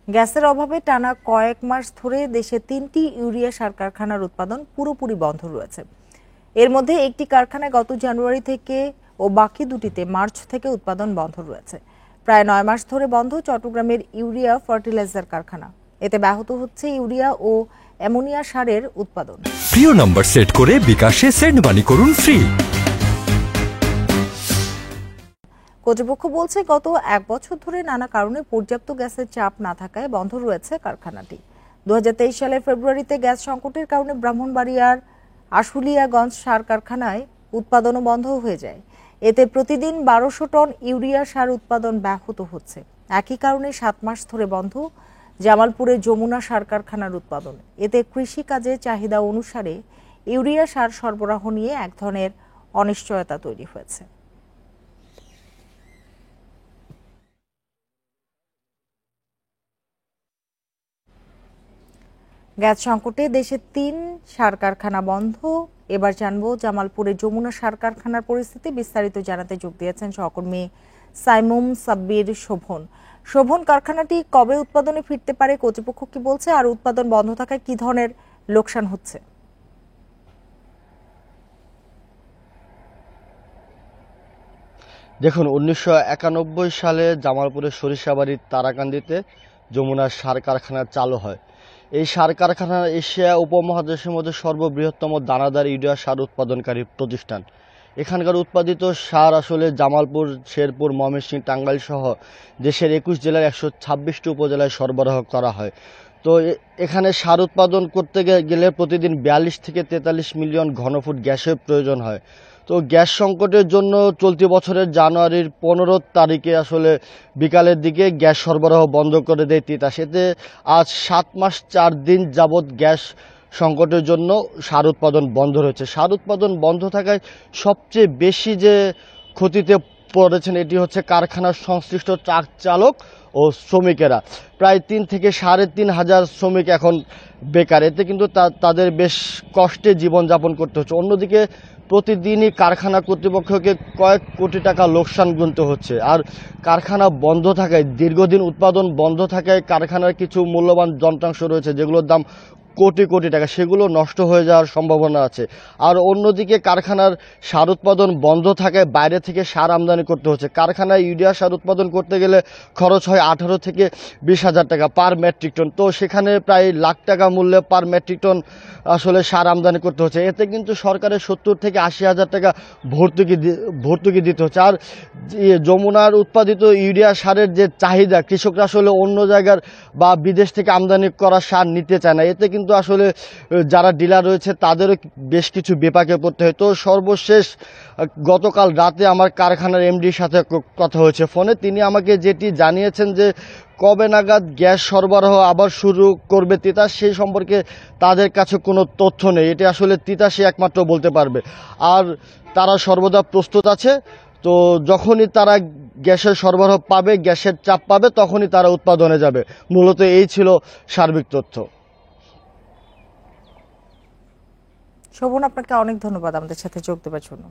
গ্যাসের অভাবে টানা কয়েক মাস ধরে দেশে 3টি ইউরিয়া সার কারখানার উৎপাদন পুরোপুরি বন্ধ রয়েছে। এর মধ্যে একটি কারখানায় গত জানুয়ারি থেকে ও বাকি দুটিতে মার্চ থেকে উৎপাদন বন্ধ রয়েছে। প্রায় 9 মাস ধরে বন্ধ চট্টগ্রামের ইউরিয়া ফার্টিলাইজার কারখানা। এতে ব্যাহত হচ্ছে ইউরিয়া ও অ্যামোনিয়া সারের উৎপাদন। প্রিয় নম্বর সেট করে বিকাশে সেন্ড মানি করুন ফ্রি। কর্তৃপক্ষ বলছে গত 1 বছর ধরে নানা কারণে পর্যাপ্ত গ্যাসের চাপ না থাকায় বন্ধ রয়েছে কারখানাটি। 2023 সালের ফেব্রুয়ারিতে গ্যাস সংকটের কারণে ব্রাহ্মণবাড়িয়ার আশুলিয়াগঞ্জ সার কারখানায় উৎপাদনও বন্ধ হয়ে যায়। এতে প্রতিদিন 1200 টন ইউরিয়া সার উৎপাদন ব্যাহত হচ্ছে। একই কারণে 7 মাস ধরে বন্ধ জামালপুরে যমুনা সার কারখানার উৎপাদন। এতে কৃষি কাজে চাহিদা অনুসারে ইউরিয়া সার সরবরাহ নিয়ে এক ধরনের অনিশ্চয়তা তৈরি হয়েছে। গ্যাস সংকটে দেশে 3 সার কারখানা বন্ধ। এবার জানবো জামালপুরে যমুনা সার কারখানার পরিস্থিতি। বিস্তারিত জানাতে যোগ দিয়েছেন সহকর্মী সাইমুম সাব্বির শোভন। শোভন, কারখানাটি কবে উৎপাদনে ফিরতে পারে, কর্তৃপক্ষ কি বলছে, আর উৎপাদন বন্ধ থাকায় কি ধরনের লোকসান হচ্ছে? দেখুন, 1991 সালে জামালপুরের সরিষাবাড়ির তারাকান্দিতে যমুনা সার কারখানা চালু হয়। এই সার কারখানা এশিয়া উপমহাদেশের মধ্যে সর্ববৃহত্তম দানাদার ইউরিয়া সার উৎপাদনকারী প্রতিষ্ঠান। এখানকার উৎপাদিত সার আসলে জামালপুর, শেরপুর, ময়মনসিংহ, টাঙ্গাইল সহ দেশের 21 জেলার 126টি উপজেলায় সরবরাহ করা হয়। তো এখানে সার উৎপাদন করতে গেলে প্রতিদিন 42 থেকে 43 মিলিয়ন ঘনফুট গ্যাসের প্রয়োজন হয়। তো গ্যাস সংকটের জন্য চলতি বছরের জানুয়ারির 15 তারিখে আসলে বিকালের দিকে গ্যাস সরবরাহ বন্ধ করে দেয় তিতাস। এতে আজ 7 মাস 4 দিন যাবৎ গ্যাস সংকটের জন্য সার উৎপাদন বন্ধ রয়েছে। সার উৎপাদন বন্ধ থাকায় সবচেয়ে বেশি যে ক্ষতিতে পড়েছেন এটি হচ্ছে কারখানার সংশ্লিষ্ট ট্রাক চালক ও শ্রমিকেরা। প্রায় 3 থেকে 3.5 হাজার শ্রমিক এখন বেকার। এতে কিন্তু তাদের বেশ কষ্টে জীবনযাপন করতে হচ্ছে। অন্যদিকে প্রতিদিনই কারখানা কর্তৃপক্ষকে কয়েক কোটি টাকা লোকসান গুনতে হচ্ছে। আর কারখানা বন্ধ থাকায়, দীর্ঘদিন উৎপাদন বন্ধ থাকায় কারখানার কিছু মূল্যবান যন্ত্রাংশ রয়েছে যেগুলোর দাম কোটি কোটি টাকা, সেগুলো নষ্ট হয়ে যাওয়ার সম্ভাবনা আছে। আর অন্যদিকে কারখানার সার উৎপাদন বন্ধ থাকায় বাইরে থেকে সার আমদানি করতে হচ্ছে। কারখানায় ইউরিয়া সার উৎপাদন করতে গেলে খরচ হয় 18 থেকে 20 হাজার টাকা পার মেট্রিক টন। তো সেখানে প্রায় লাখ টাকা মূল্যে পার মেট্রিক টন আসলে সার আমদানি করতে হচ্ছে। এতে কিন্তু সরকারের 70 থেকে 80 হাজার টাকা ভর্তুকি দিতে হচ্ছে। আর যমুনার উৎপাদিত ইউরিয়া সারের যে চাহিদা, কৃষকরা আসলে অন্য জায়গার বা বিদেশ থেকে আমদানি করা সার নিতে চায় না। এতে কিন্তু আসলে যারা ডিলার রয়েছে তাদেরও বেশ কিছু বিপাকে পড়তে হয়। তো সর্বশেষ গতকাল রাতে আমার কারখানার এমডির সাথে কথা হয়েছে ফোনে। তিনি আমাকে যেটি জানিয়েছেন যে কবে নাগাদ গ্যাস সরবরাহ আবার শুরু করবে তিতাস, সেই সম্পর্কে তাদের কাছে কোনো তথ্য নেই। এটি আসলে তিতাসই একমাত্র বলতে পারবে। আর তারা সর্বদা প্রস্তুত আছে। তো যখনই তারা গ্যাসের সরবরাহ পাবে, গ্যাসের চাপ পাবে, তখনই তারা উৎপাদনে যাবে। মূলত এই ছিল সার্বিক তথ্য। শোভন, আপনাকে অনেক ধন্যবাদ আমাদের সাথে যোগ দেওয়ার জন্য।